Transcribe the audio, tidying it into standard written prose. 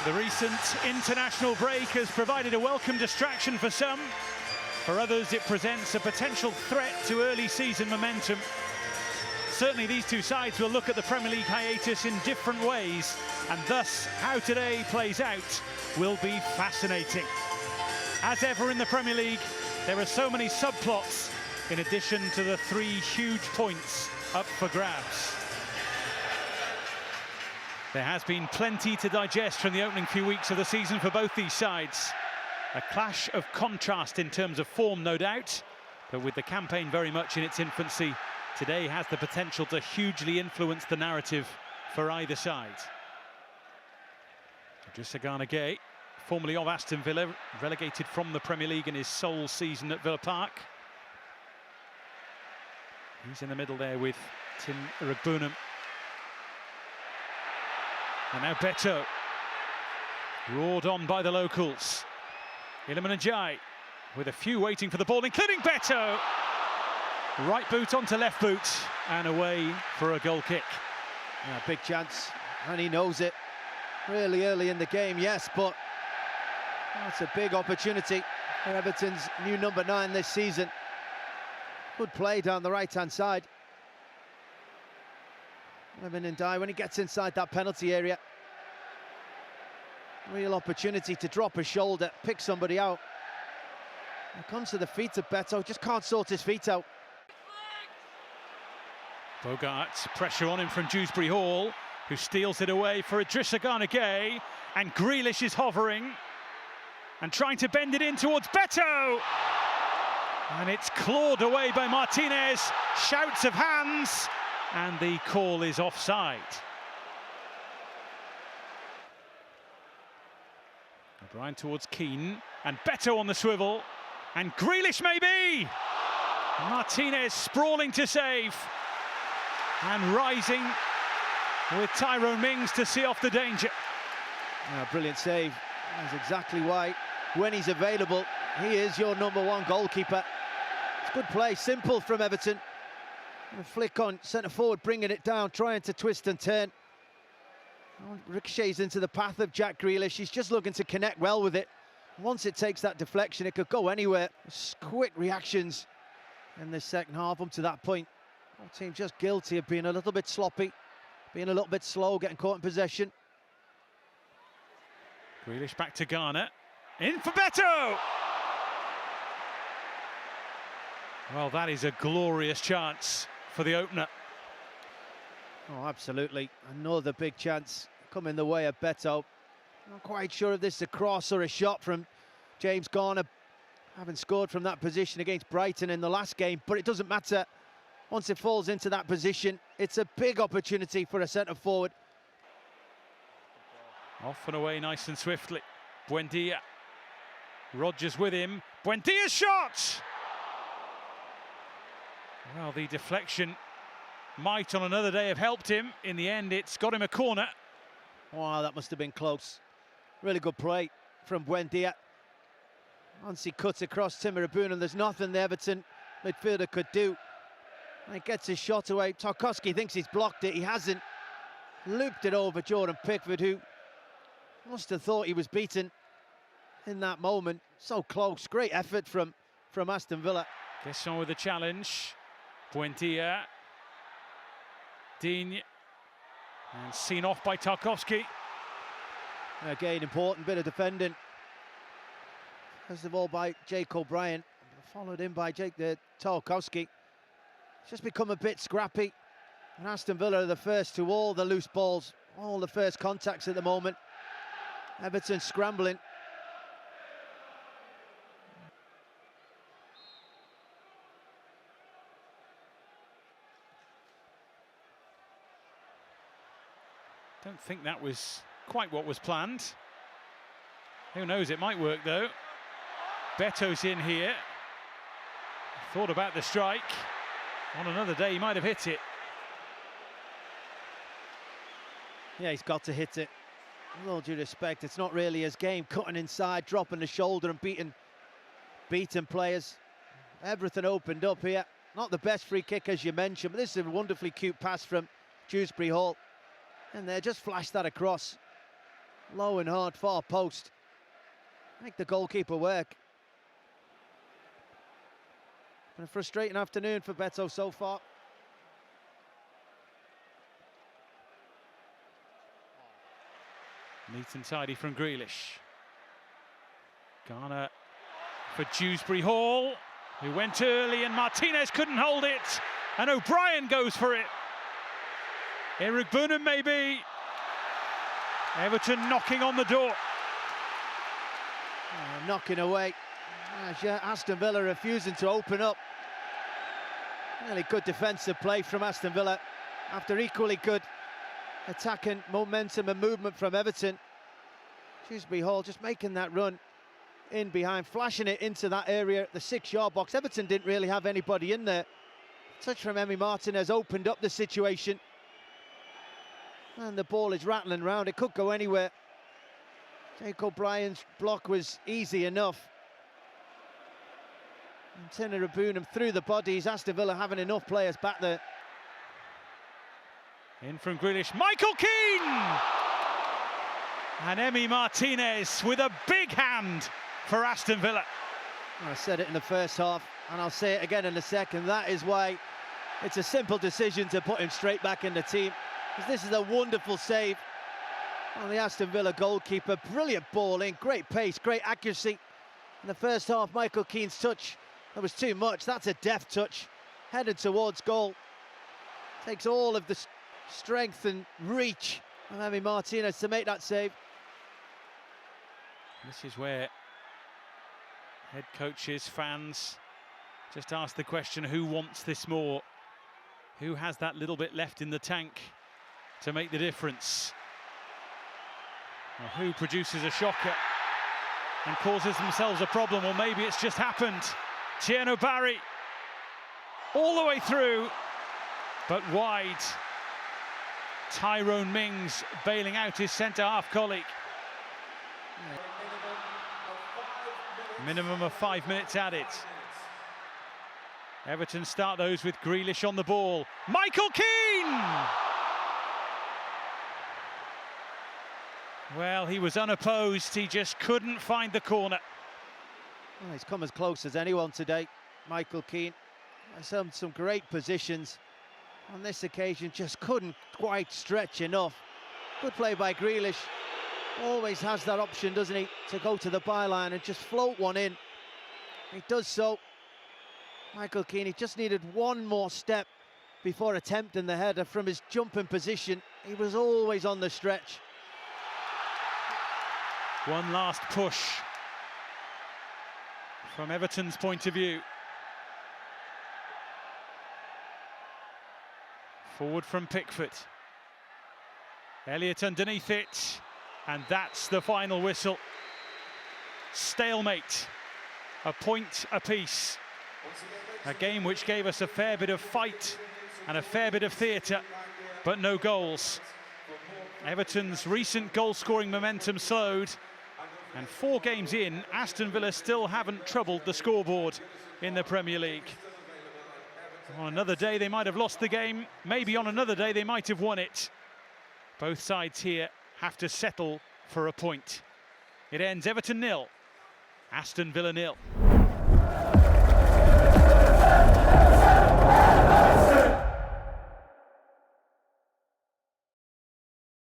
The recent international break has provided a welcome distraction for some. For others, it presents a potential threat to early season momentum. Certainly these two sides will look at the Premier League hiatus in different ways, and thus how today plays out will be fascinating. As ever in the Premier League, there are so many subplots in addition to the three huge points up for grabs. There has been plenty to digest from the opening few weeks of the season for both these sides. A clash of contrast in terms of form, no doubt, but with the campaign very much in its infancy, today has the potential to hugely influence the narrative for either side. Goodison Park, formerly of Aston Villa, relegated from the Premier League in his sole season at Villa Park. He's in the middle there with Tim Ragbunam. And now Beto, roared on by the locals. Ilimanajai with a few waiting for the ball, including Beto. Right boot onto left boot and away for a goal kick. Yeah, big chance, and he knows it. Really early in the game, yes, but that's a big opportunity for Everton's new number 9 this season. Good play down the right-hand side. Ilimanajai, when he gets inside that penalty area, real opportunity to drop a shoulder, pick somebody out. It comes to the feet of Beto, just can't sort his feet out. Bogart, pressure on him from Dewsbury Hall, who steals it away for Idrissa Gana Gueye, and Grealish is hovering and trying to bend it in towards Beto, and it's clawed away by Martinez. Shouts of hands, and the call is offside. O'Brien towards Keane, and Beto on the swivel, and Grealish maybe! Martinez sprawling to save, and rising with Tyrone Mings to see off the danger. Yeah, brilliant save. That's exactly why, when he's available, he is your number 1 goalkeeper. It's good play, simple from Everton. A flick on centre forward, bringing it down, trying to twist and turn. Ricochets into the path of Jack Grealish. He's just looking to connect well with it. Once it takes that deflection, it could go anywhere. Quick reactions in the second half up to that point. Our team just guilty of being a little bit sloppy, being a little bit slow, getting caught in possession. Grealish back to Garner. In for Beto! Well, that is a glorious chance for the opener. Oh, absolutely. Another big chance coming the way of Beto. Not quite sure if this is a cross or a shot from James Garner, having scored from that position against Brighton in the last game, but it doesn't matter. Once it falls into that position, it's a big opportunity for a centre-forward. Off and away nice and swiftly. Buendia. Rodgers with him. Buendia's shot! Well, the deflection might on another day have helped him. In the end, it's got him a corner. Wow, that must have been close. Really good play from Buendia. Once he cuts across Tim Ragbunam, there's nothing the Everton midfielder could do. And he gets his shot away. Tarkowski thinks he's blocked it. He hasn't. Looped it over Jordan Pickford, who must have thought he was beaten in that moment. So close. Great effort from Aston Villa. Goodison with the challenge. Buendia. Digne. And seen off by Tarkowski. Again, important bit of defending. First of all by Jake O'Brien, followed in by Tarkowski. It's just become a bit scrappy. And Aston Villa are the first to all the loose balls, all the first contacts at the moment. Everton scrambling. Don't think that was quite what was planned. Who knows, it might work though. Beto's in here. Thought about the strike. On another day, he might have hit it. Yeah, he's got to hit it. With all due respect, it's not really his game. Cutting inside, dropping the shoulder and beating players. Everything opened up here. Not the best free kick, as you mentioned, but this is a wonderfully cute pass from Dewsbury Hall. And they just flashed that across. Low and hard, far post. Make the goalkeeper work. Been a frustrating afternoon for Beto so far. Neat and tidy from Grealish. Garner for Dewsbury Hall, who went early, and Martinez couldn't hold it, and O'Brien goes for it. Eric Burnham maybe. Everton knocking on the door. Knocking away. Aston Villa refusing to open up. Really good defensive play from Aston Villa after equally good attacking momentum and movement from Everton. Dewsbury Hall just making that run in behind, flashing it into that area at the 6-yard box. Everton didn't really have anybody in there. Touch from Emi Martinez opened up the situation. And the ball is rattling around. It could go anywhere. Jake O'Brien's block was easy enough. And Burnham through the bodies. Aston Villa having enough players back there. In from Grealish, Michael Keane! And Emi Martinez with a big hand for Aston Villa. I said it in the first half, and I'll say it again in the second. That is why it's a simple decision to put him straight back in the team. Because this is a wonderful save on the Aston Villa goalkeeper. Brilliant ball in, great pace, great accuracy. In the first half, Michael Keane's touch, that was too much. That's a deft touch, headed towards goal. Takes all of the strength and reach of Emi Martinez to make that save. This is where head coaches, fans just ask the question, who wants this more? Who has that little bit left in the tank to make the difference? Well, who produces a shocker and causes themselves a problem? Or maybe it's just happened. Tierno Barry all the way through, but wide. Tyrone Mings bailing out his centre-half colleague. Minimum of 5 minutes added. Everton start those with Grealish on the ball. Michael Keane! Well, he was unopposed. He just couldn't find the corner. Well, he's come as close as anyone today, Michael Keane. Some great positions. On this occasion, just couldn't quite stretch enough. Good play by Grealish. Always has that option, doesn't he, to go to the byline and just float one in. He does so. Michael Keane, he just needed one more step before attempting the header from his jumping position. He was always on the stretch. One last push from Everton's point of view. Forward from Pickford. Elliott underneath it. And that's the final whistle. Stalemate. A point apiece. A game which gave us a fair bit of fight and a fair bit of theatre, but no goals. Everton's recent goal-scoring momentum slowed. And 4 games in, Aston Villa still haven't troubled the scoreboard in the Premier League. On another day, they might have lost the game. Maybe on another day, they might have won it. Both sides here have to settle for a point. It ends Everton 0, Aston Villa 0.